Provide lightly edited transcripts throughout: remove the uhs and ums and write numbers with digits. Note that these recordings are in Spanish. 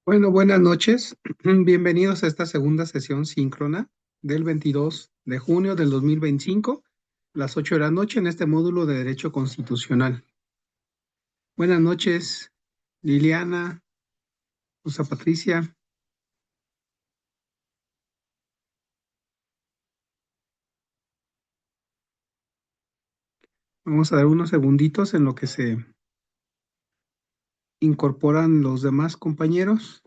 Bueno, buenas noches. Bienvenidos a esta segunda sesión síncrona del 22 de junio del 2025, las 8 de la noche en este módulo de Derecho Constitucional. Buenas noches, Liliana, Rosa Patricia. Vamos a dar unos segunditos en lo que se incorporan los demás compañeros.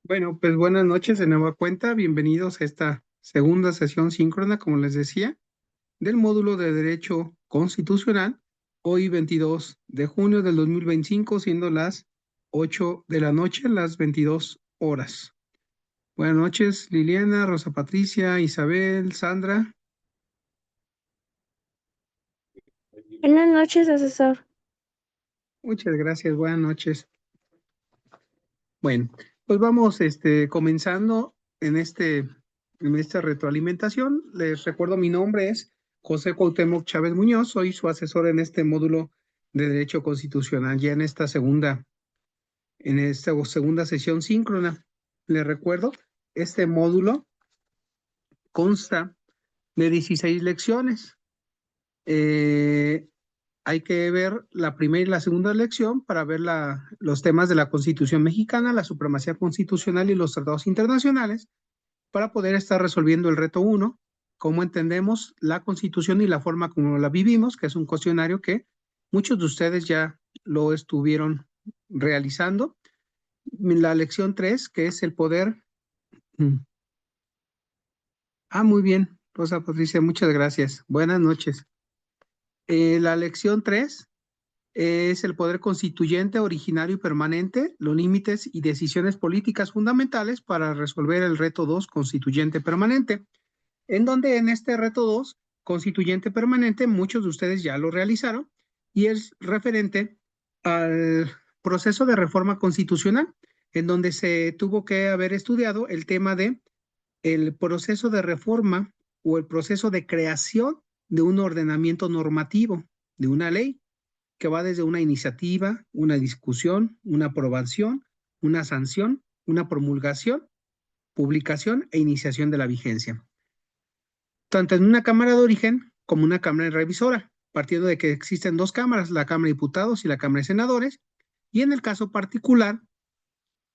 Bueno, pues buenas noches de nueva cuenta. Bienvenidos a esta segunda sesión síncrona, como les decía, del módulo de Derecho Constitucional, hoy 22 de junio del 2025, siendo las 8 de la noche, las 22 horas. Buenas noches, Liliana, Rosa Patricia, Isabel, Sandra. Buenas noches, asesor. Muchas gracias, buenas noches. Bueno, pues vamos comenzando en esta retroalimentación. Les recuerdo, mi nombre es José Cuauhtémoc Chávez Muñoz, soy su asesor en este módulo de Derecho Constitucional, ya en esta segunda sesión síncrona. Les recuerdo, este módulo consta de 16 lecciones. Hay que ver la primera y la segunda lección para ver los temas de la Constitución mexicana, la supremacía constitucional y los tratados internacionales, para poder estar resolviendo el reto 1, cómo entendemos la Constitución y la forma como la vivimos, que es un cuestionario que muchos de ustedes ya lo estuvieron realizando. La lección 3, que es el poder. Muy bien, Rosa Patricia, muchas gracias. Buenas noches. La lección 3 es el poder constituyente, originario y permanente, los límites y decisiones políticas fundamentales para resolver el reto 2, constituyente permanente, en donde en este reto 2, constituyente permanente, muchos de ustedes ya lo realizaron y es referente al proceso de reforma constitucional, en donde se tuvo que haber estudiado el tema de el proceso de reforma o el proceso de creación de un ordenamiento normativo, de una ley, que va desde una iniciativa, una discusión, una aprobación, una sanción, una promulgación, publicación e iniciación de la vigencia, tanto en una Cámara de origen como una Cámara revisora, partiendo de que existen dos cámaras, la Cámara de Diputados y la Cámara de Senadores, y en el caso particular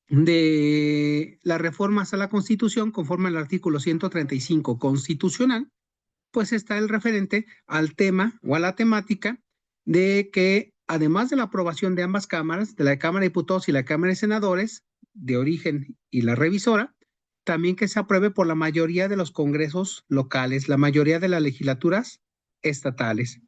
de las reformas a la Constitución, conforme al artículo 135 constitucional, pues está el referente al tema o a la temática de que, además de la aprobación de ambas cámaras, de la Cámara de Diputados y la Cámara de Senadores, de origen y la revisora, también que se apruebe por la mayoría de los congresos locales, la mayoría de las legislaturas estatales.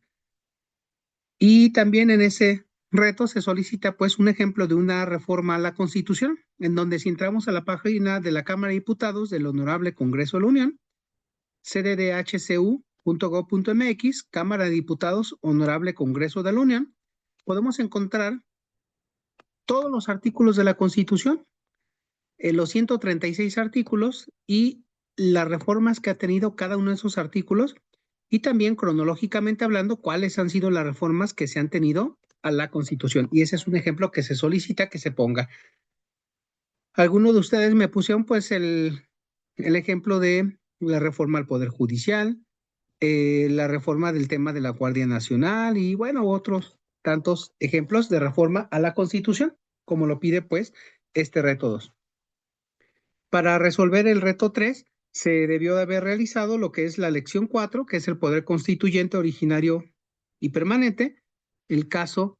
Y también en ese reto se solicita pues un ejemplo de una reforma a la Constitución, en donde si entramos a la página de la Cámara de Diputados del Honorable Congreso de la Unión, cddhcu.gov.mx, Cámara de Diputados, Honorable Congreso de la Unión, podemos encontrar todos los artículos de la Constitución, los 136 artículos y las reformas que ha tenido cada uno de esos artículos, y también cronológicamente hablando cuáles han sido las reformas que se han tenido a la Constitución. Y ese es un ejemplo que se solicita que se ponga. Algunos de ustedes me pusieron pues el ejemplo de la reforma al Poder Judicial, la reforma del tema de la Guardia Nacional y bueno, otros tantos ejemplos de reforma a la Constitución, como lo pide pues este reto 2. Para resolver el reto 3, se debió de haber realizado lo que es la lección 4, que es el poder constituyente originario y permanente, el caso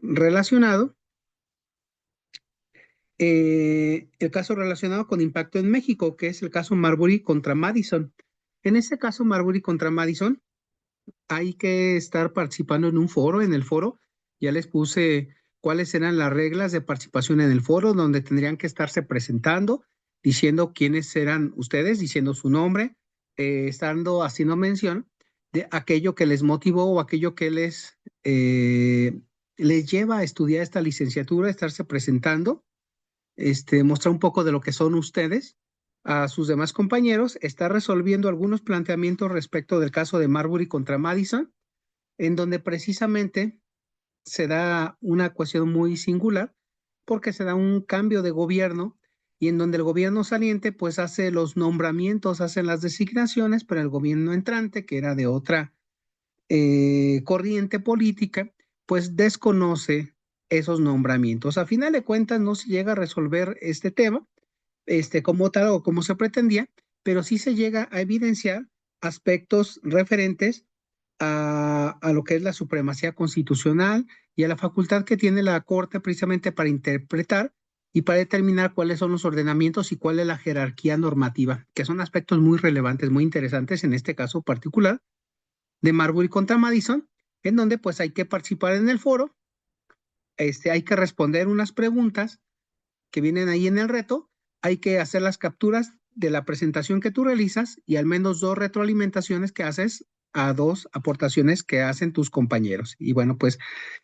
relacionado, con impacto en México, que es el caso Marbury contra Madison. En ese caso Marbury contra Madison, hay que estar participando en un foro. En el foro ya les puse cuáles eran las reglas de participación en el foro, donde tendrían que estarse presentando, diciendo quiénes eran ustedes, diciendo su nombre, estando haciendo mención de aquello que les motivó o aquello que les lleva a estudiar esta licenciatura, estarse presentando, mostrar un poco de lo que son ustedes a sus demás compañeros, está resolviendo algunos planteamientos respecto del caso de Marbury contra Madison, en donde precisamente se da una cuestión muy singular, porque se da un cambio de gobierno y en donde el gobierno saliente pues hace los nombramientos, hace las designaciones, pero el gobierno entrante, que era de otra corriente política, pues desconoce esos nombramientos. A final de cuentas no se llega a resolver este tema, como tal o como se pretendía, pero sí se llega a evidenciar aspectos referentes a lo que es la supremacía constitucional y a la facultad que tiene la Corte precisamente para interpretar y para determinar cuáles son los ordenamientos y cuál es la jerarquía normativa, que son aspectos muy relevantes, muy interesantes en este caso particular de Marbury contra Madison, en donde pues hay que participar en el foro, hay que responder unas preguntas que vienen ahí en el reto, hay que hacer las capturas de la presentación que tú realizas y al menos 2 retroalimentaciones que haces a 2 aportaciones que hacen tus compañeros. Y bueno, pues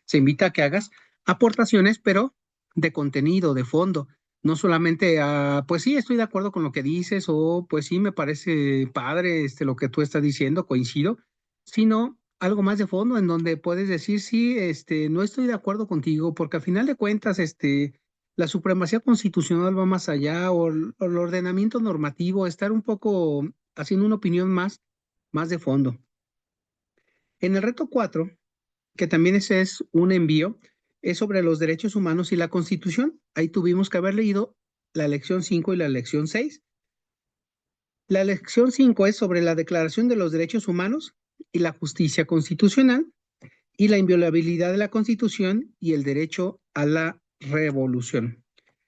se invita a que hagas aportaciones, pero de contenido, de fondo. No solamente a, pues sí, estoy de acuerdo con lo que dices, o pues sí, me parece padre lo que tú estás diciendo, coincido, sino algo más de fondo en donde puedes decir, sí, no estoy de acuerdo contigo, porque al final de cuentas, la supremacía constitucional va más allá o el ordenamiento normativo, estar un poco haciendo una opinión más de fondo. En el reto 4, que también ese es un envío, es sobre los derechos humanos y la Constitución. Ahí tuvimos que haber leído la lección 5 y la lección 6. La lección 5 es sobre la Declaración de los Derechos Humanos y la justicia constitucional y la inviolabilidad de la Constitución y el derecho a la revolución,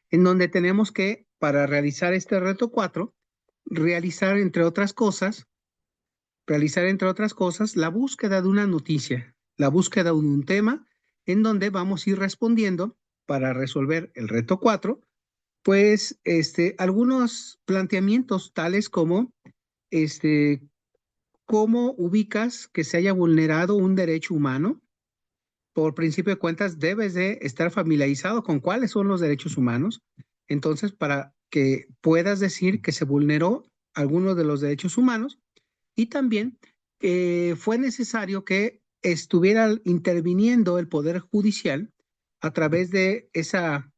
en donde tenemos que, para realizar este reto 4, realizar entre otras cosas la búsqueda de una noticia, la búsqueda de un tema, en donde vamos a ir respondiendo para resolver el reto 4, pues algunos planteamientos tales como, ¿cómo ubicas que se haya vulnerado un derecho humano? Por principio de cuentas, debes de estar familiarizado con cuáles son los derechos humanos. Entonces, para que puedas decir que se vulneró alguno de los derechos humanos y también fue necesario que estuviera interviniendo el Poder Judicial a través de esa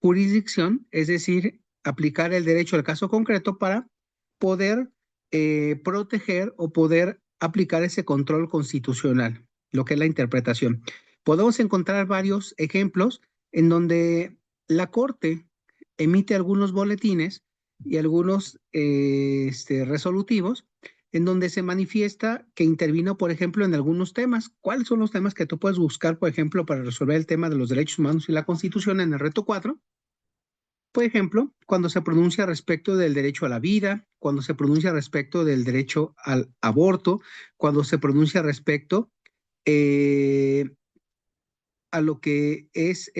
jurisdicción, es decir, aplicar el derecho al caso concreto para poder proteger o poder aplicar ese control constitucional, lo que es la interpretación. Podemos encontrar varios ejemplos en donde la Corte emite algunos boletines y algunos resolutivos en donde se manifiesta que intervino, por ejemplo, en algunos temas. ¿Cuáles son los temas que tú puedes buscar, por ejemplo, para resolver el tema de los derechos humanos y la Constitución en el reto 4? Por ejemplo, cuando se pronuncia respecto del derecho a la vida, cuando se pronuncia respecto del derecho al aborto, cuando se pronuncia respecto eh, a lo que es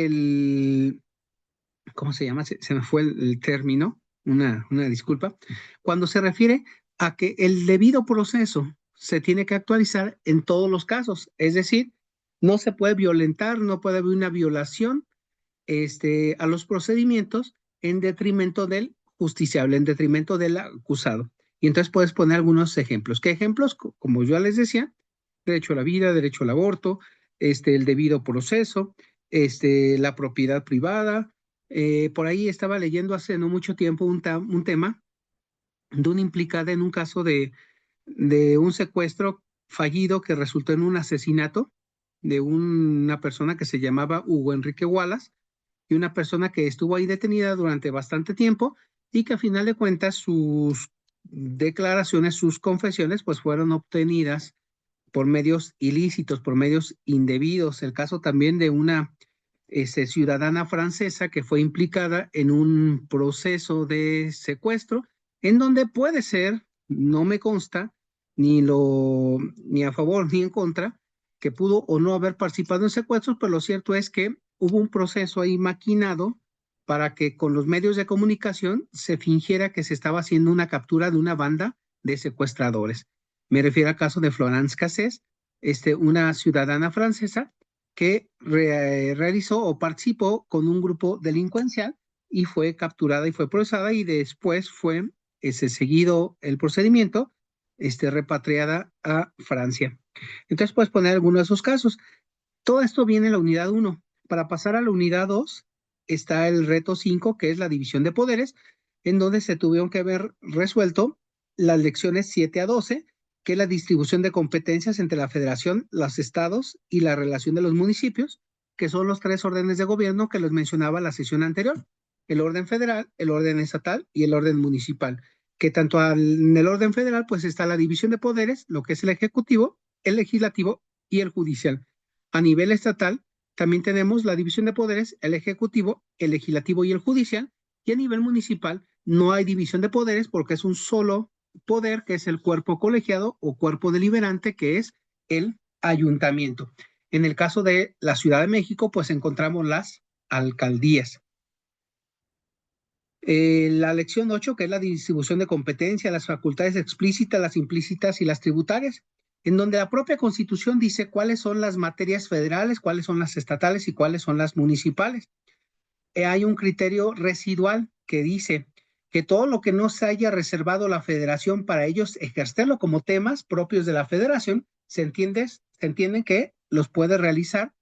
¿cómo se llama? Se me fue el término, una disculpa. Cuando se refiere a que el debido proceso se tiene que actualizar en todos los casos, es decir, no se puede violentar, no puede haber una violación a los procedimientos en detrimento del justiciable, en detrimento del acusado. Y entonces puedes poner algunos ejemplos. ¿Qué ejemplos? Como yo les decía, derecho a la vida, derecho al aborto, el debido proceso, la propiedad privada. Por ahí estaba leyendo hace no mucho tiempo un tema de una implicada en un caso de un secuestro fallido que resultó en un asesinato de una persona que se llamaba Hugo Enrique Wallace y una persona que estuvo ahí detenida durante bastante tiempo y que a final de cuentas sus declaraciones, sus confesiones, pues fueron obtenidas por medios ilícitos, por medios indebidos. El caso también de una ciudadana francesa que fue implicada en un proceso de secuestro, en donde puede ser, no me consta, ni a favor ni en contra, que pudo o no haber participado en secuestros, pero lo cierto es que hubo un proceso ahí maquinado para que con los medios de comunicación se fingiera que se estaba haciendo una captura de una banda de secuestradores. Me refiero al caso de Florence Cassés, una ciudadana francesa que realizó o participó con un grupo delincuencial y fue capturada y fue procesada y después fue seguido el procedimiento, repatriada a Francia. Entonces puedes poner alguno de esos casos. Todo esto viene en la unidad 1. Para pasar a la unidad 2 está el reto 5, que es la división de poderes, en donde se tuvieron que haber resuelto las lecciones 7 a 12, que es la distribución de competencias entre la federación, los estados y la relación de los municipios, que son los 3 órdenes de gobierno que les mencionaba la sesión anterior: el orden federal, el orden estatal y el orden municipal. Que tanto en el orden federal pues está la división de poderes, lo que es el ejecutivo, el legislativo y el judicial. A nivel estatal también tenemos la división de poderes, el ejecutivo, el legislativo y el judicial, y a nivel municipal no hay división de poderes porque es un solo poder, que es el cuerpo colegiado o cuerpo deliberante, que es el ayuntamiento. En el caso de la Ciudad de México, pues encontramos las alcaldías. La lección 8, que es la distribución de competencia, las facultades explícitas, las implícitas y las tributarias, en donde la propia Constitución dice cuáles son las materias federales, cuáles son las estatales y cuáles son las municipales. Hay un criterio residual que dice que todo lo que no se haya reservado la federación para ellos ejercerlo como temas propios de la federación, se entiende que los puede realizar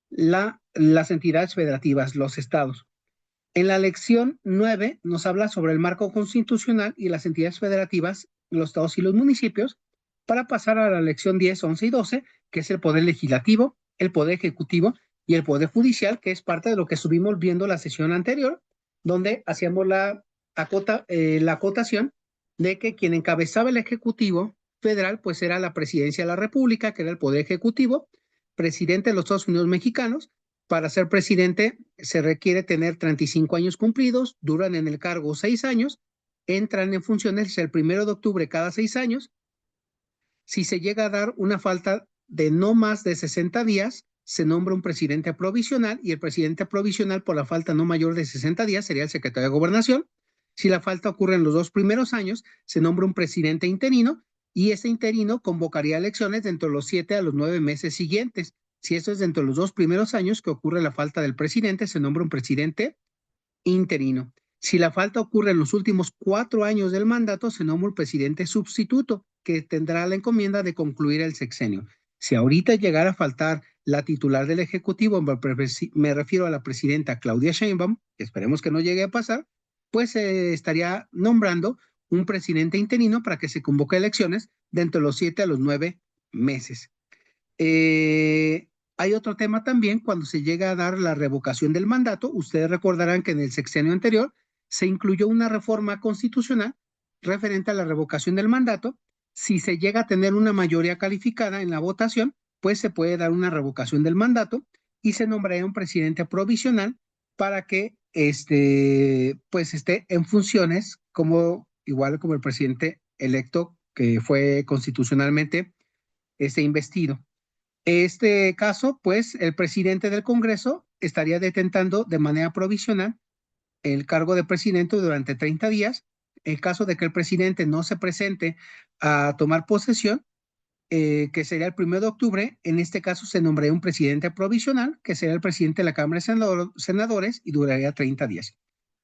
las entidades federativas, los estados. En la lección 9 nos habla sobre el marco constitucional y las entidades federativas, los estados y los municipios, para pasar a la lección 10, 11 y 12, que es el poder legislativo, el poder ejecutivo y el poder judicial, que es parte de lo que estuvimos viendo la sesión anterior, donde hacíamos la acotación de que quien encabezaba el ejecutivo federal pues era la presidencia de la República, que era el poder ejecutivo, presidente de los Estados Unidos mexicanos. Para ser presidente se requiere tener 35 años cumplidos, duran en el cargo 6 años, entran en funciones el 1 de octubre cada 6 años. Si se llega a dar una falta de no más de 60 días, se nombra un presidente provisional, y el presidente provisional por la falta no mayor de 60 días sería el secretario de Gobernación. Si la falta ocurre en los 2 primeros años, se nombra un presidente interino, y ese interino convocaría elecciones dentro de los 7 a los 9 meses siguientes. Si esto es dentro de los 2 primeros años que ocurre la falta del presidente, se nombra un presidente interino. Si la falta ocurre en los últimos 4 años del mandato, se nombra un presidente sustituto, que tendrá la encomienda de concluir el sexenio. Si ahorita llegara a faltar la titular del Ejecutivo, me refiero a la presidenta Claudia Sheinbaum, que esperemos que no llegue a pasar, pues se estaría nombrando un presidente interino para que se convoque elecciones dentro de los 7 a los 9 meses. Hay otro tema también cuando se llega a dar la revocación del mandato. Ustedes recordarán que en el sexenio anterior se incluyó una reforma constitucional referente a la revocación del mandato. Si se llega a tener una mayoría calificada en la votación, pues se puede dar una revocación del mandato y se nombraría un presidente provisional para que pues esté en funciones igual como el presidente electo que fue constitucionalmente investido. Este caso, pues el presidente del Congreso estaría detentando de manera provisional el cargo de presidente durante 30 días. En caso de que el presidente no se presente a tomar posesión, que sería el 1 de octubre, en este caso se nombraría un presidente provisional, que sería el presidente de la Cámara de Senadores, y duraría 30 días.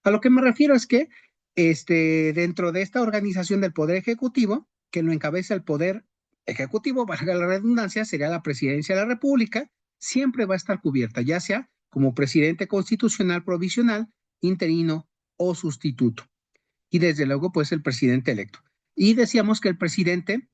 A lo que me refiero es que dentro de esta organización del Poder Ejecutivo, que lo encabeza el Poder Ejecutivo, valga la redundancia, sería la Presidencia de la República, siempre va a estar cubierta, ya sea como presidente constitucional provisional, interino o sustituto. Y desde luego, pues el presidente electo. Y decíamos que el presidente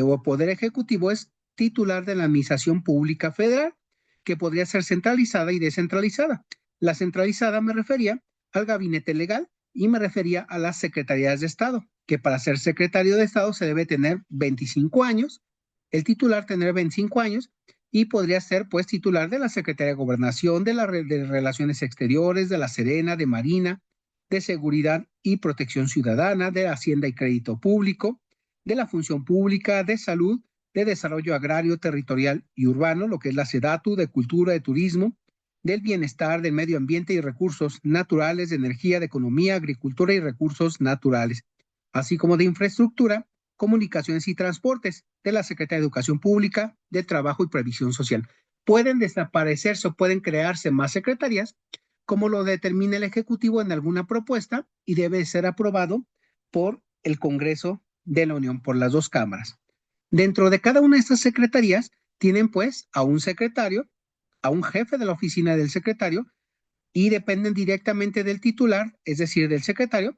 o Poder Ejecutivo es titular de la Administración Pública Federal, que podría ser centralizada y descentralizada. La centralizada me refería al gabinete legal y me refería a las secretarías de Estado, que para ser secretario de Estado se debe tener 25 años, el titular tener 25 años, y podría ser pues titular de la Secretaría de Gobernación, de Relaciones Exteriores, de la Serena, de Marina, de Seguridad y Protección Ciudadana, de Hacienda y Crédito Público, de la Función Pública, de Salud, de Desarrollo Agrario, Territorial y Urbano, lo que es la SEDATU, de Cultura, de Turismo, del Bienestar, del Medio Ambiente y Recursos Naturales, de Energía, de Economía, Agricultura y Recursos Naturales, así como de Infraestructura, Comunicaciones y Transportes, de la Secretaría de Educación Pública, de Trabajo y Previsión Social. Pueden desaparecerse o pueden crearse más secretarías, como lo determine el Ejecutivo en alguna propuesta y debe ser aprobado por el Congreso de la Unión, por las dos cámaras. Dentro de cada una de estas secretarías tienen pues a un secretario, a un jefe de la oficina del secretario y dependen directamente del titular, es decir, del secretario,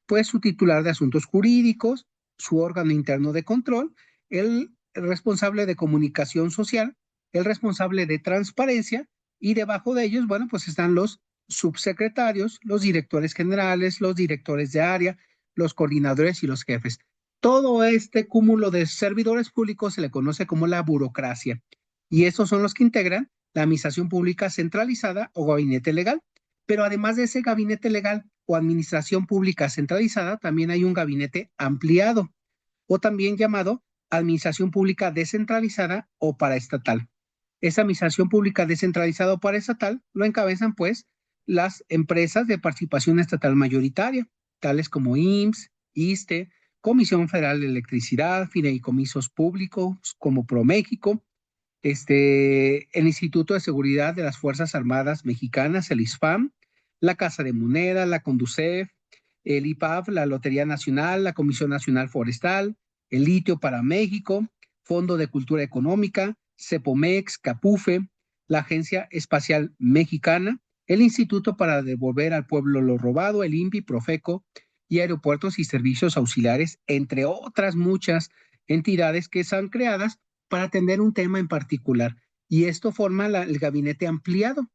pues su titular de asuntos jurídicos, su órgano interno de control, el responsable de comunicación social, el responsable de transparencia y debajo de ellos, bueno, pues están los subsecretarios, los directores generales, los directores de área, los coordinadores y los jefes. Todo este cúmulo de servidores públicos se le conoce como la burocracia y estos son los que integran la Administración Pública Centralizada o Gabinete Legal. Pero además de ese gabinete legal o administración pública centralizada, también hay un gabinete ampliado o también llamado administración pública descentralizada o paraestatal. Esa administración pública descentralizada o paraestatal lo encabezan pues las empresas de participación estatal mayoritaria, tales como IMSS, ISSSTE, Comisión Federal de Electricidad, fideicomisos públicos como ProMéxico, el Instituto de Seguridad de las Fuerzas Armadas Mexicanas, el ISFAM, la Casa de Moneda, la CONDUCEF, el IPAF, la Lotería Nacional, la Comisión Nacional Forestal, el Litio para México, Fondo de Cultura Económica, CEPOMEX, CAPUFE, la Agencia Espacial Mexicana, el Instituto para Devolver al Pueblo lo Robado, el INPI, Profeco y Aeropuertos y Servicios Auxiliares, entre otras muchas entidades que son creadas para atender un tema en particular. Y esto forma el gabinete ampliado,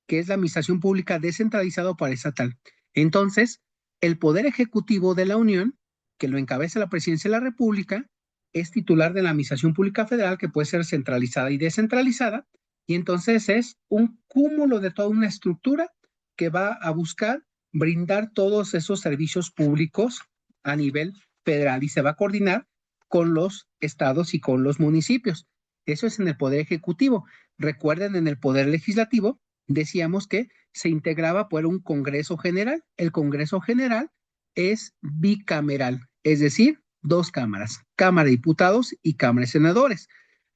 que es la administración pública descentralizada o paraestatal. Entonces, el Poder Ejecutivo de la Unión, que lo encabeza la Presidencia de la República, es titular de la Administración Pública Federal, que puede ser centralizada y descentralizada, y entonces es un cúmulo de toda una estructura que va a buscar brindar todos esos servicios públicos a nivel federal y se va a coordinar con los estados y con los municipios. Eso es en el Poder Ejecutivo. Recuerden, en el Poder Legislativo decíamos que se integraba por un Congreso General. El Congreso General es bicameral, es decir, dos cámaras, Cámara de Diputados y Cámara de Senadores.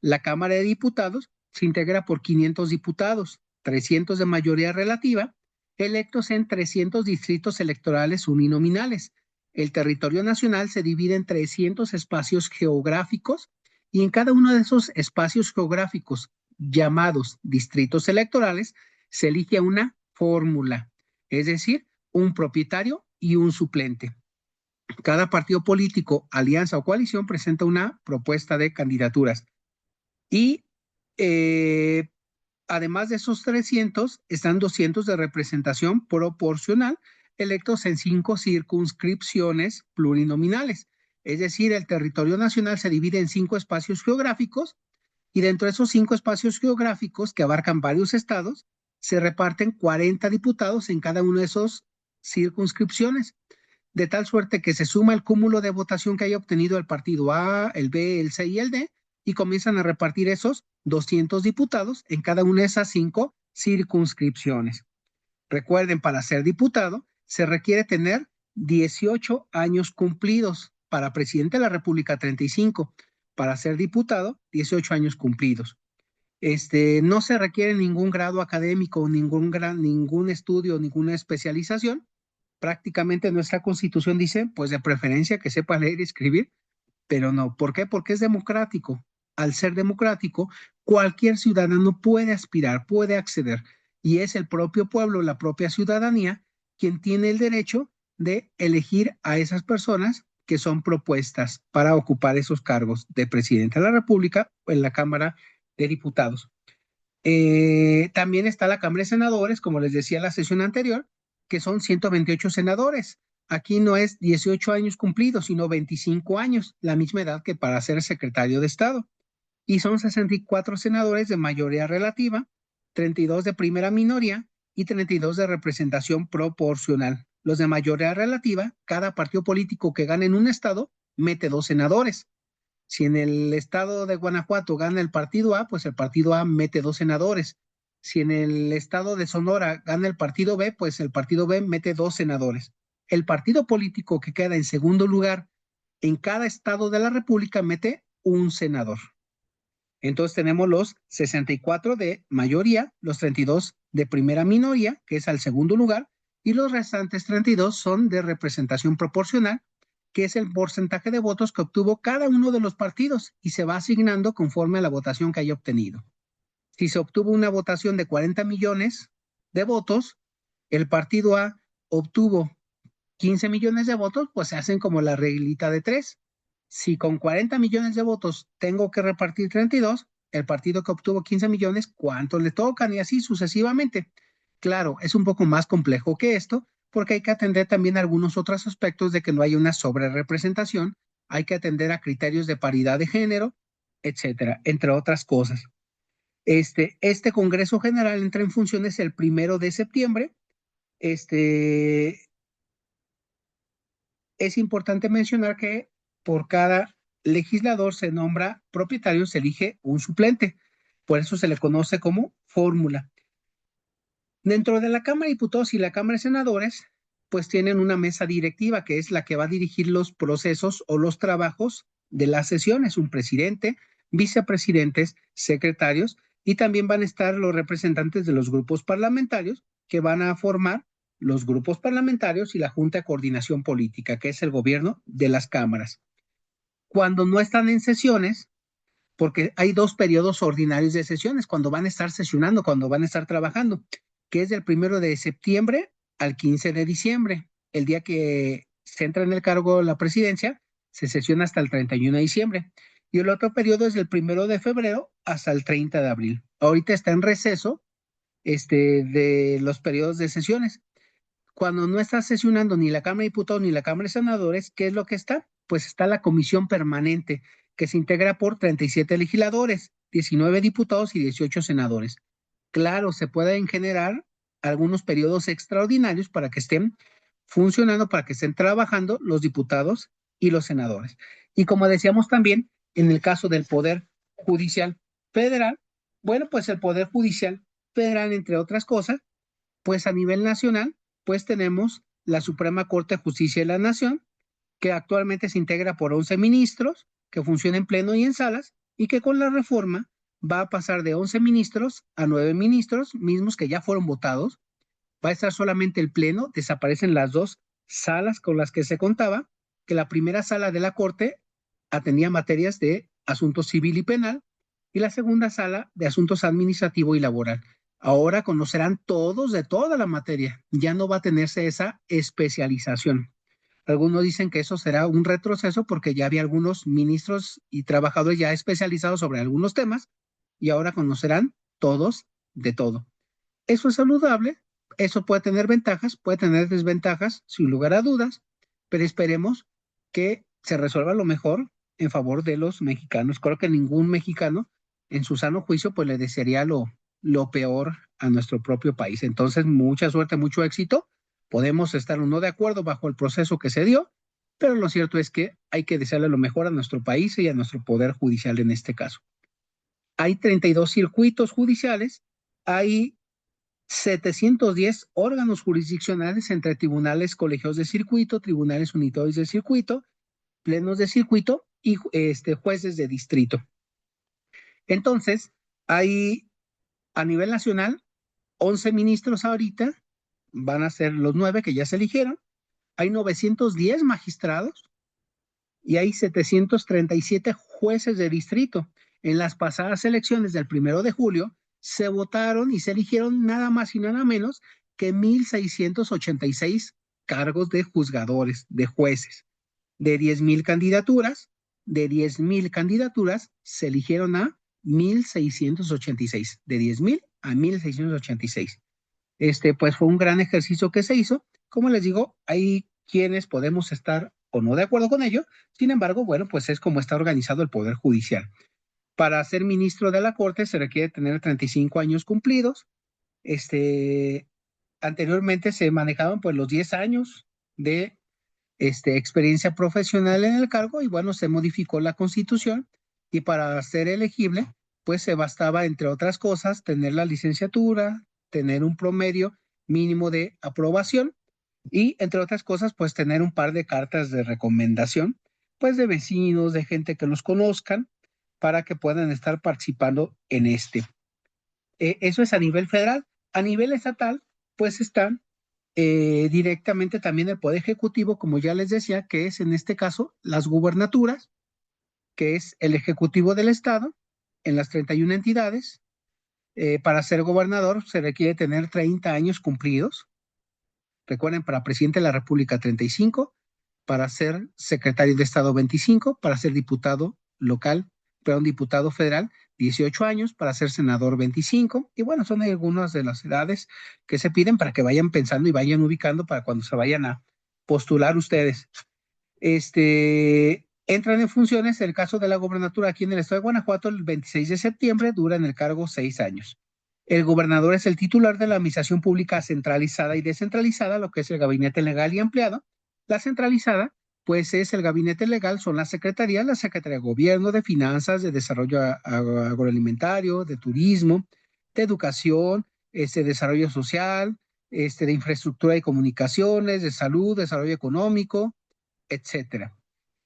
La Cámara de Diputados se integra por 500 diputados, 300 de mayoría relativa, electos en 300 distritos electorales uninominales. El territorio nacional se divide en 300 espacios geográficos y en cada uno de esos espacios geográficos llamados distritos electorales se elige una fórmula, es decir, un propietario y un suplente. Cada partido político, alianza o coalición presenta una propuesta de candidaturas y además de esos 300, están 200 de representación proporcional, electos en 5 circunscripciones plurinominales. Es decir, el territorio nacional se divide en 5 espacios geográficos y dentro de esos 5 espacios geográficos que abarcan varios estados, se reparten 40 diputados en cada una de esas circunscripciones, de tal suerte que se suma el cúmulo de votación que haya obtenido el partido A, el B, el C y el D, y comienzan a repartir esos 200 diputados en cada una de esas 5 circunscripciones. Recuerden, para ser diputado se requiere tener 18 años cumplidos. Para presidente de la República, 35. Para ser diputado, 18 años cumplidos. No se requiere ningún grado académico, ningún estudio, ninguna especialización. Prácticamente nuestra Constitución dice, pues de preferencia que sepa leer y escribir, pero no. ¿Por qué? Porque es democrático. Al ser democrático, cualquier ciudadano puede aspirar, puede acceder, y es el propio pueblo, la propia ciudadanía, quien tiene el derecho de elegir a esas personas que son propuestas para ocupar esos cargos de presidente de la República o en la Cámara de Diputados. También está la Cámara de Senadores, como les decía en la sesión anterior, que son 128 senadores. Aquí no es 18 años cumplidos, sino 25 años, la misma edad que para ser secretario de Estado. Y son 64 senadores de mayoría relativa, 32 de primera minoría y 32 de representación proporcional. Los de mayoría relativa, cada partido político que gane en un estado mete 2 senadores. Si en el estado de Guanajuato gana el partido A, pues el partido A mete 2 senadores. Si en el estado de Sonora gana el partido B, pues el partido B mete 2 senadores. El partido político que queda en segundo lugar en cada estado de la República mete un senador. Entonces tenemos los 64 de mayoría, los 32 de primera minoría, que es al segundo lugar, y los restantes 32 son de representación proporcional, que es el porcentaje de votos que obtuvo cada uno de los partidos y se va asignando conforme a la votación que haya obtenido. Si se obtuvo una votación de 40 millones de votos, el partido A obtuvo 15 millones de votos, pues se hacen como la reglita de 3. Si con 40 millones de votos tengo que repartir 32, el partido que obtuvo 15 millones, ¿cuántos le tocan? Y así sucesivamente. Claro, es un poco más complejo que esto, porque hay que atender también algunos otros aspectos de que no haya una sobrerepresentación, hay que atender a criterios de paridad de género, etcétera, entre otras cosas. Este Congreso General entra en funciones el 1 de septiembre. Es importante mencionar que por cada legislador se nombra propietario, se elige un suplente. Por eso se le conoce como fórmula. Dentro de la Cámara de Diputados y la Cámara de Senadores, pues tienen una mesa directiva que es la que va a dirigir los procesos o los trabajos de las sesiones, un presidente, vicepresidentes, secretarios, y también van a estar los representantes de los grupos parlamentarios que van a formar los grupos parlamentarios y la Junta de Coordinación Política, que es el gobierno de las cámaras. Cuando no están en sesiones, porque hay 2 periodos ordinarios de sesiones, cuando van a estar sesionando, cuando van a estar trabajando, que es del 1 de septiembre al 15 de diciembre. El día que se entra en el cargo la presidencia, se sesiona hasta el 31 de diciembre. Y el otro periodo es del 1 de febrero hasta el 30 de abril. Ahorita está en receso de los periodos de sesiones. Cuando no está sesionando ni la Cámara de Diputados ni la Cámara de Senadores, ¿qué es lo que está? Pues está la comisión permanente, que se integra por 37 legisladores, 19 diputados y 18 senadores. Claro, se pueden generar algunos periodos extraordinarios para que estén funcionando, para que estén trabajando los diputados y los senadores. Y como decíamos también, en el caso del Poder Judicial Federal, bueno, pues el Poder Judicial Federal, entre otras cosas, pues a nivel nacional, pues tenemos la Suprema Corte de Justicia de la Nación, que actualmente se integra por 11 ministros, que funciona en pleno y en salas, y que con la reforma va a pasar de 11 ministros a 9 ministros, mismos que ya fueron votados. Va a estar solamente el pleno, desaparecen las 2 salas con las que se contaba, que la primera sala de la Corte atendía materias de asuntos civil y penal, y la segunda sala de asuntos administrativo y laboral. Ahora conocerán todos de toda la materia, ya no va a tenerse esa especialización. Algunos dicen que eso será un retroceso porque ya había algunos ministros y trabajadores ya especializados sobre algunos temas y ahora conocerán todos de todo. Eso es saludable, eso puede tener ventajas, puede tener desventajas, sin lugar a dudas, pero esperemos que se resuelva lo mejor en favor de los mexicanos. Creo que ningún mexicano en su sano juicio pues le desearía lo peor a nuestro propio país. Entonces, mucha suerte, mucho éxito. Podemos estar o no de acuerdo bajo el proceso que se dio, pero lo cierto es que hay que desearle lo mejor a nuestro país y a nuestro poder judicial en este caso. Hay 32 circuitos judiciales, hay 710 órganos jurisdiccionales entre tribunales colegiados de circuito, tribunales unitarios de circuito, plenos de circuito y jueces de distrito. Entonces, hay a nivel nacional 11 ministros ahorita, van a ser los 9 que ya se eligieron, hay 910 magistrados y hay 737 jueces de distrito. En las pasadas elecciones del 1 de julio se votaron y se eligieron nada más y nada menos que 1,686 cargos de juzgadores, de jueces. De 10,000 candidaturas, se eligieron a 1,686. De 10,000 a 1,686. Pues fue un gran ejercicio que se hizo. Como les digo, hay quienes podemos estar o no de acuerdo con ello. Sin embargo, bueno, pues es como está organizado el Poder Judicial. Para ser ministro de la Corte se requiere tener 35 años cumplidos. Anteriormente se manejaban pues los 10 años de experiencia profesional en el cargo y bueno, se modificó la Constitución y para ser elegible, pues se bastaba, entre otras cosas, tener la licenciatura, tener un promedio mínimo de aprobación y, entre otras cosas, pues tener un par de cartas de recomendación pues de vecinos, de gente que los conozcan, para que puedan estar participando en este. Eso es a nivel federal. A nivel estatal, pues están directamente también el Poder Ejecutivo, como ya les decía, que es en este caso las gubernaturas, que es el Ejecutivo del Estado, en las 31 entidades. Para ser gobernador se requiere tener 30 años cumplidos. Recuerden, para presidente de la República 35, para ser secretario de Estado 25, para ser diputado local, perdón, diputado federal 18 años, para ser senador 25. Y bueno, son algunas de las edades que se piden para que vayan pensando y vayan ubicando para cuando se vayan a postular ustedes. Entran en funciones el caso de la gobernatura aquí en el estado de Guanajuato el 26 de septiembre, dura en el cargo 6 años. El gobernador es el titular de la administración pública centralizada y descentralizada, lo que es el gabinete legal y ampliado. La centralizada, pues es el gabinete legal, son las secretarías, la Secretaría de Gobierno, de Finanzas, de Desarrollo Agroalimentario, de Turismo, de Educación, Desarrollo Social, de Infraestructura y Comunicaciones, de Salud, Desarrollo Económico, etcétera.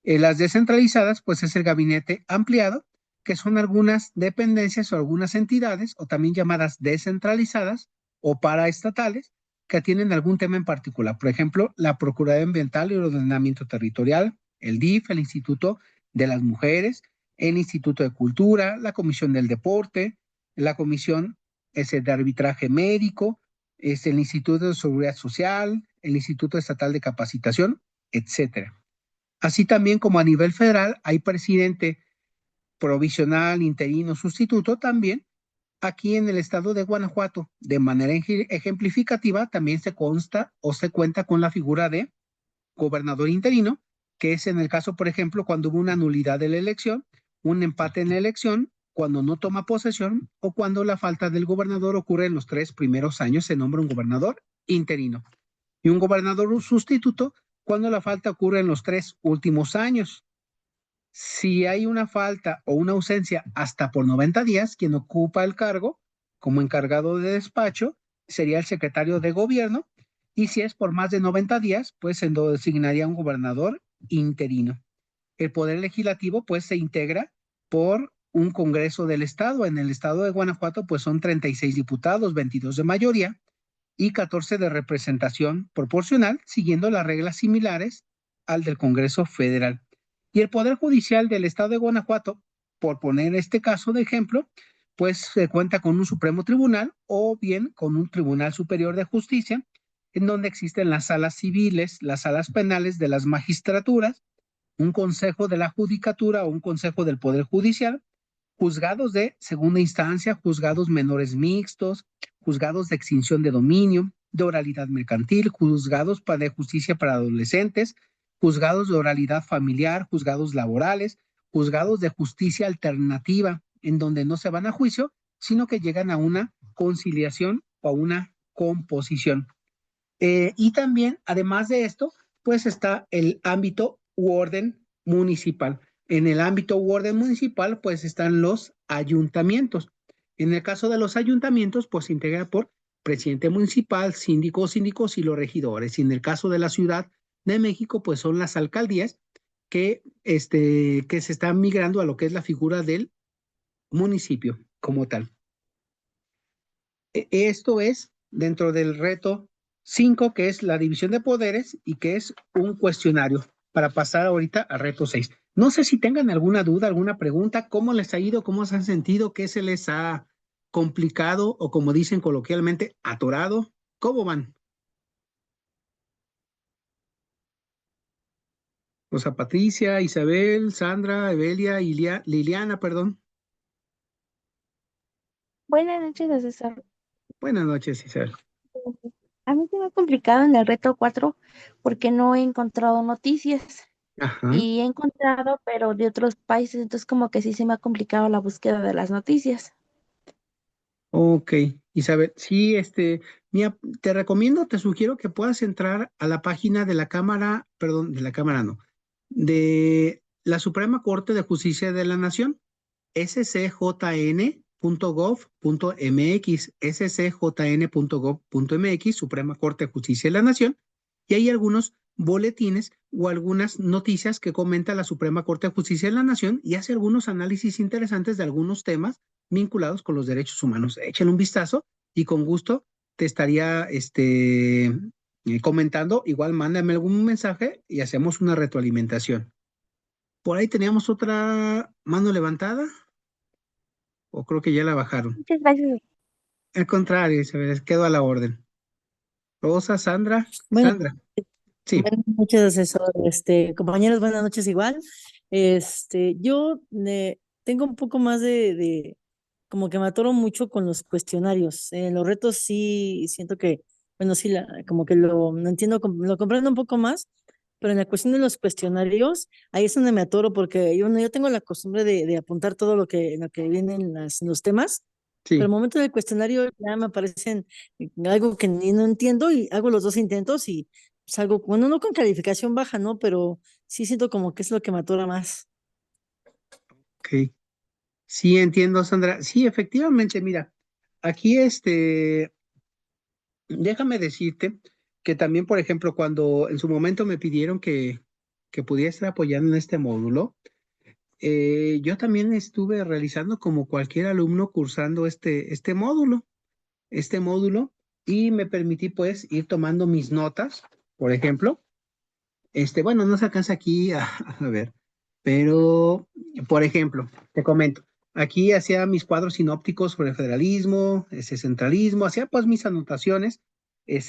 Las descentralizadas, pues es el gabinete ampliado, que son algunas dependencias o algunas entidades, o también llamadas descentralizadas o paraestatales, que atienden algún tema en particular. Por ejemplo, la Procuraduría Ambiental y Ordenamiento Territorial, el DIF, el Instituto de las Mujeres, el Instituto de Cultura, la Comisión del Deporte, la Comisión de Arbitraje Médico, el Instituto de Seguridad Social, el Instituto Estatal de Capacitación, etcétera. Así también como a nivel federal hay presidente provisional, interino, sustituto también. Aquí en el estado de Guanajuato, de manera ejemplificativa, también se consta o se cuenta con la figura de gobernador interino, que es en el caso, por ejemplo, cuando hubo una nulidad de la elección, un empate en la elección, cuando no toma posesión o cuando la falta del gobernador ocurre en los 3 primeros años, se nombra un gobernador interino. Y un gobernador sustituto cuando la falta ocurre en los 3 últimos años. Si hay una falta o una ausencia hasta por 90 días, quien ocupa el cargo como encargado de despacho sería el secretario de gobierno, y si es por más de 90 días, pues se designaría un gobernador interino. El poder legislativo pues se integra por un Congreso del Estado. En el estado de Guanajuato pues son 36 diputados, 22 de mayoría y 14 de representación proporcional, siguiendo las reglas similares al del Congreso Federal. Y el Poder Judicial del Estado de Guanajuato, por poner este caso de ejemplo, pues se cuenta con un Supremo Tribunal o bien con un Tribunal Superior de Justicia, en donde existen las salas civiles, las salas penales de las magistraturas, un consejo de la judicatura o un consejo del Poder Judicial, juzgados de segunda instancia, juzgados menores mixtos, juzgados de extinción de dominio, de oralidad mercantil, juzgados de justicia para adolescentes, juzgados de oralidad familiar, juzgados laborales, juzgados de justicia alternativa, en donde no se van a juicio, sino que llegan a una conciliación o a una composición. Y también, además de esto, pues está el ámbito u orden municipal. En el ámbito u orden municipal, pues están los ayuntamientos. En el caso de los ayuntamientos, pues se integra por presidente municipal, síndicos y los regidores. Y en el caso de la Ciudad de México, pues son las alcaldías que se están migrando a lo que es la figura del municipio como tal. Esto es dentro del reto 5, que es la división de poderes y que es un cuestionario para pasar ahorita a reto 6. No sé si tengan alguna duda, alguna pregunta, cómo les ha ido, cómo se han sentido, qué se les ha complicado o como dicen coloquialmente, atorado. ¿Cómo van? O sea, Patricia, Isabel, Sandra, Evelia, Liliana, perdón. Buenas noches, asesor. Buenas noches, Isabel. A mí se me ha complicado en el reto 4 porque no he encontrado noticias Ajá. y he encontrado, pero de otros países, entonces como que sí se me ha complicado la búsqueda de las noticias. Ok, Isabel, sí, mira, te recomiendo, te sugiero que puedas entrar a la página de la Cámara, perdón, de la Cámara no, de la Suprema Corte de Justicia de la Nación, scjn.gov.mx, scjn.gov.mx, Suprema Corte de Justicia de la Nación, y hay algunos boletines o algunas noticias que comenta la Suprema Corte de Justicia de la Nación y hace algunos análisis interesantes de algunos temas vinculados con los derechos humanos. Échale un vistazo y con gusto te estaría comentando. Igual mándame algún mensaje y hacemos una retroalimentación. Por ahí teníamos otra mano levantada, o creo que ya la bajaron. Muchas gracias. Al contrario, Isabel, quedo a la orden. Rosa, Sandra, Bueno, Sandra, sí, buenas noches, asesor. Compañeros, buenas noches igual. Yo tengo un poco más como que me atoro mucho con los cuestionarios. En los retos sí siento que, bueno, sí, como que lo entiendo, lo comprendo un poco más, pero en la cuestión de los cuestionarios, ahí es donde me atoro porque yo tengo la costumbre de apuntar todo lo que viene en los temas, pero al sí. momento del cuestionario ya me aparecen algo que ni no entiendo y hago los dos intentos y salgo, bueno, no con calificación baja, ¿no? Pero sí siento como que es lo que me atora más. Ok. Sí, entiendo, Sandra. Sí, efectivamente, mira, aquí déjame decirte que también, por ejemplo, cuando en su momento me pidieron que pudiera estar apoyando en este módulo, yo también estuve realizando como cualquier alumno cursando este módulo, y me permití pues ir tomando mis notas, por ejemplo. Bueno, no se alcanza aquí a ver, pero, por ejemplo, te comento, aquí hacía mis cuadros sinópticos sobre el federalismo, ese centralismo, hacía pues mis anotaciones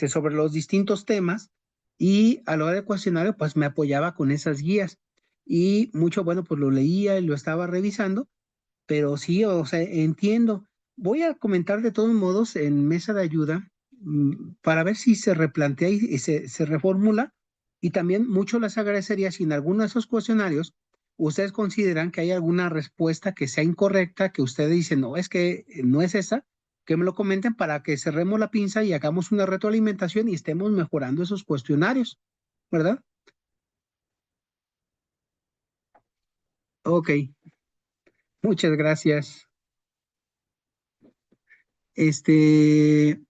sobre los distintos temas, y a la hora del cuestionario pues me apoyaba con esas guías, y mucho, bueno, pues lo leía y lo estaba revisando, pero sí, o sea, entiendo. Voy a comentar de todos modos en mesa de ayuda, para ver si se replantea y se reformula. Y también mucho les agradecería si en alguno de esos cuestionarios ustedes consideran que hay alguna respuesta que sea incorrecta, que ustedes dicen, no, es que no es esa, que me lo comenten para que cerremos la pinza y hagamos una retroalimentación y estemos mejorando esos cuestionarios, ¿verdad? Ok, muchas gracias. Este,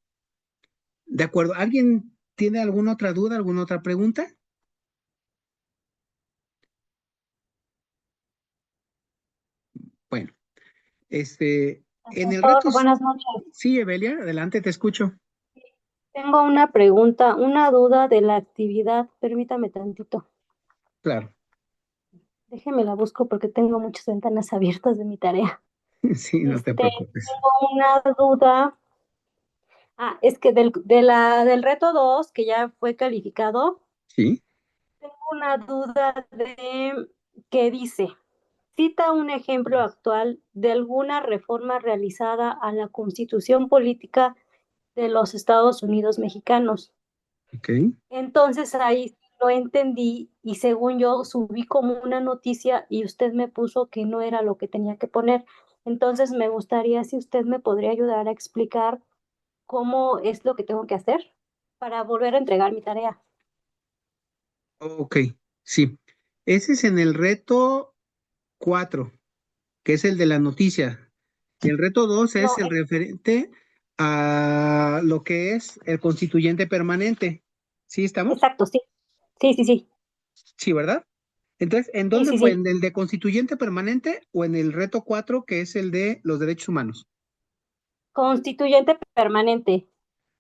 De acuerdo. ¿Alguien tiene alguna otra duda, alguna otra pregunta? Bueno, en el reto, Profesor, buenas noches. sí, Evelia, adelante, te escucho. Tengo una pregunta, una duda de la actividad. Permítame tantito. Claro, Déjeme la busco porque tengo muchas ventanas abiertas de mi tarea. sí, no te preocupes. Tengo una duda. Es que del reto 2 que ya fue calificado, Sí, tengo una duda de que dice, cita un ejemplo actual de alguna reforma realizada a la Constitución Política de los Estados Unidos Mexicanos. ok, Entonces ahí lo entendí y según yo subí como una noticia y usted me puso que no era lo que tenía que poner. Entonces me gustaría si usted me podría ayudar a explicar cómo es lo que tengo que hacer para volver a entregar mi tarea. ok, sí. Ese es en el reto 4, que es el de la noticia. Y el reto 2 es No, el referente a lo que es el constituyente permanente. ¿Sí estamos? exacto, sí. Sí, sí, sí. Sí, ¿verdad? Entonces, ¿en Sí, dónde sí, fue? sí. ¿En el de constituyente permanente o en el reto 4, que es el de los derechos humanos? Constituyente permanente,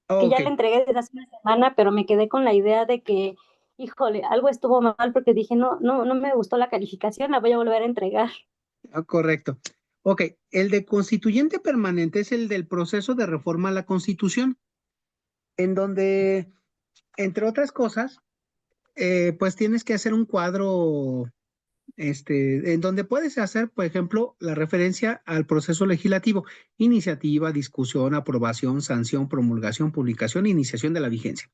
que Ok, ya le entregué desde hace una semana, pero me quedé con la idea de que, híjole, algo estuvo mal porque dije, no, no, no me gustó la calificación, la voy a volver a entregar. correcto. Ok, el de constituyente permanente es el del proceso de reforma a la Constitución, en donde, entre otras cosas, pues tienes que hacer un cuadro, en donde puedes hacer, por ejemplo, la referencia al proceso legislativo: iniciativa, discusión, aprobación, sanción, promulgación, publicación, iniciación de la vigencia.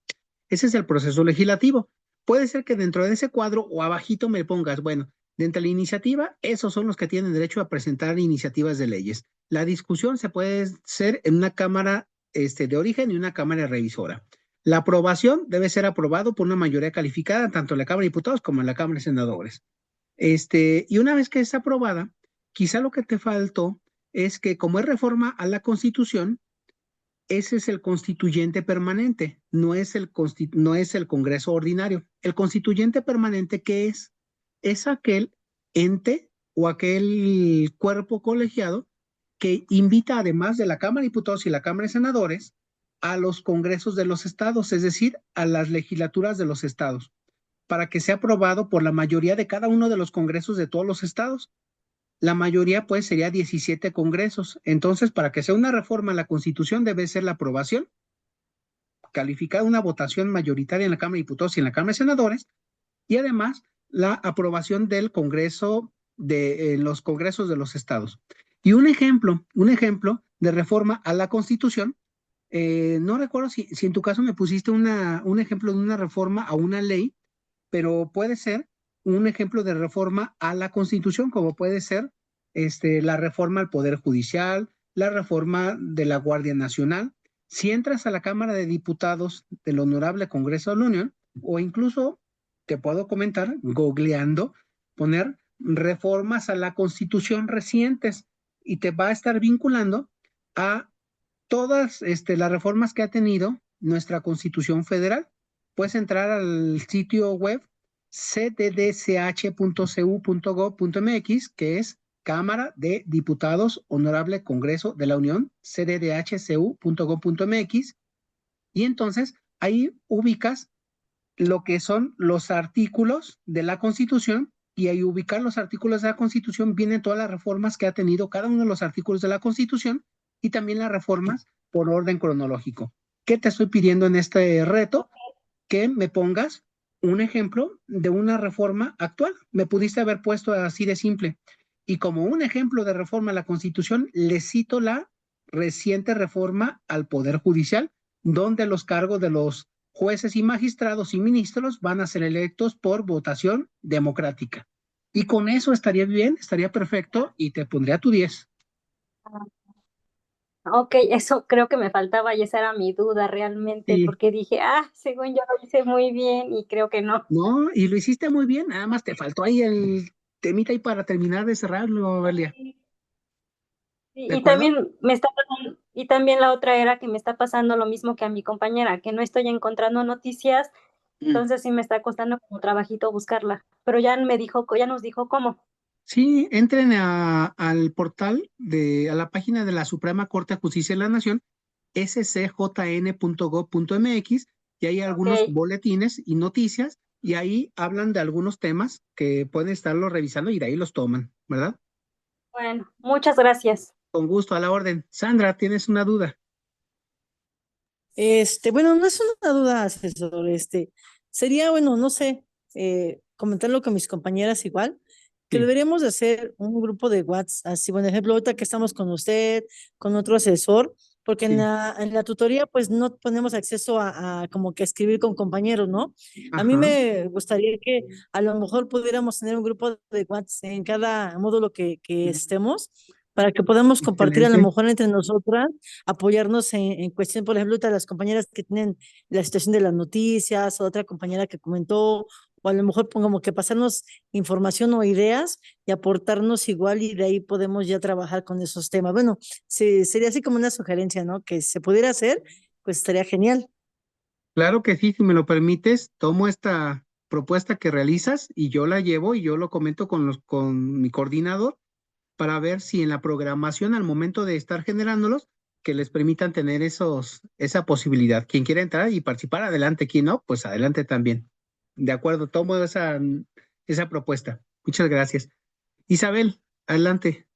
Ese es el proceso legislativo. Puede ser que dentro de ese cuadro o abajito me pongas, bueno, dentro de la iniciativa, esos son los que tienen derecho a presentar iniciativas de leyes. La discusión se puede hacer en una cámara de origen y una cámara revisora. La aprobación debe ser aprobado por una mayoría calificada, tanto en la Cámara de Diputados como en la Cámara de Senadores. Y una vez que es aprobada, quizá lo que te faltó es que, como es reforma a la Constitución, ese es el constituyente permanente, no es no es el Congreso ordinario. El constituyente permanente, ¿qué es? Es aquel ente o aquel cuerpo colegiado que invita, además de la Cámara de Diputados y la Cámara de Senadores, a los congresos de los estados, es decir, a las legislaturas de los estados, para que sea aprobado por la mayoría de cada uno de los congresos de todos los estados. La mayoría, pues, sería 17 congresos. Entonces, para que sea una reforma a la Constitución, debe ser la aprobación calificada, una votación mayoritaria en la Cámara de Diputados y en la Cámara de Senadores, y además la aprobación del Congreso de los congresos de los estados. Y un ejemplo de reforma a la Constitución, no recuerdo si en tu caso me pusiste un ejemplo de una reforma a una ley, pero puede ser un ejemplo de reforma a la Constitución, como puede ser la reforma al Poder Judicial, la reforma de la Guardia Nacional. Si entras a la Cámara de Diputados del Honorable Congreso de la Unión, o incluso te puedo comentar, googleando, poner reformas a la Constitución recientes y te va a estar vinculando a todas las reformas que ha tenido nuestra Constitución Federal. Puedes entrar al sitio web cddch.cu.gov.mx, que es Cámara de Diputados Honorable Congreso de la Unión, cddhcu.gov.mx, y entonces ahí ubicas lo que son los artículos de la Constitución, y ahí ubicar los artículos de la Constitución vienen todas las reformas que ha tenido cada uno de los artículos de la Constitución y también las reformas por orden cronológico. ¿Qué te estoy pidiendo en este reto? Que me pongas un ejemplo de una reforma actual. Me pudiste haber puesto así de simple. Y como un ejemplo de reforma a la Constitución, le cito la reciente reforma al Poder Judicial, donde los cargos de los jueces y magistrados y ministros van a ser electos por votación democrática. Y con eso estaría bien, estaría perfecto y te pondría tu 10. Ok, eso creo que me faltaba y esa era mi duda realmente, Sí. porque dije, según yo lo hice muy bien y creo que no. No, y lo hiciste muy bien, nada más te faltó ahí el temita ahí para terminar de cerrarlo, Belia. ¿De Y acuerdo? también me está pasando, y también la otra era que me está pasando lo mismo que a mi compañera, que no estoy encontrando noticias, entonces sí me está costando como trabajito buscarla, pero ya ya nos dijo cómo. Sí, entren al portal, a la página de la Suprema Corte de Justicia de la Nación, scjn.gov.mx, y hay algunos Ok, boletines y noticias, y ahí hablan de algunos temas que pueden estarlo revisando y de ahí los toman, ¿verdad? bueno, muchas gracias. Con gusto, a la orden. Sandra, ¿tienes una duda? Bueno, no es una duda, asesor. Sería, bueno, no sé, comentarlo con mis compañeras igual, que Sí. deberíamos de hacer un grupo de WhatsApp, así, por ejemplo, ahorita que estamos con usted, con otro asesor, porque en Sí. la tutoría, pues, no tenemos acceso a como que escribir con compañeros, ¿no? A mí Ajá. me gustaría que a lo mejor pudiéramos tener un grupo de WhatsApp en cada módulo que estemos, para que podamos compartir a lo Excelente. mejor entre nosotras, apoyarnos en cuestión, por ejemplo, de las compañeras que tienen la situación de las noticias, o otra compañera que comentó, o a lo mejor como que pasarnos información o ideas y aportarnos igual, y de ahí podemos ya trabajar con esos temas. Bueno, sería así como una sugerencia, ¿no? Que se pudiera hacer, pues estaría genial. Claro que sí, si me lo permites, tomo esta propuesta que realizas y yo la llevo y yo lo comento con mi coordinador para ver si en la programación al momento de estar generándolos, que les permitan tener esa posibilidad. Quien quiera entrar y participar, adelante. Quien no, pues adelante también. De acuerdo, tomo esa propuesta. Muchas gracias. Isabel, adelante.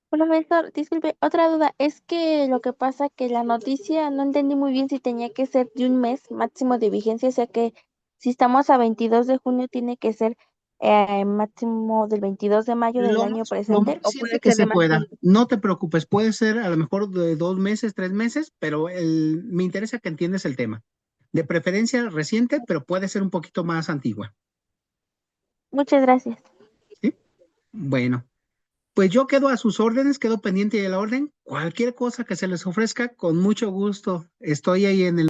Hola, maestro, disculpe, otra duda, es que lo que pasa que la noticia no entendí muy bien si tenía que ser de un mes máximo de vigencia, o sea que si estamos a 22 de junio tiene que ser máximo del 22 de mayo del año Lo más presente o reciente puede que ser de se más pueda. tiempo. No te preocupes, puede ser a lo mejor de 2 meses, 3 meses, pero me interesa que entiendas el tema. De preferencia reciente, pero puede ser un poquito más antigua. Muchas gracias. ¿Sí? Bueno, pues yo quedo a sus órdenes, quedo pendiente de la orden. Cualquier cosa que se les ofrezca, con mucho gusto. Estoy ahí en el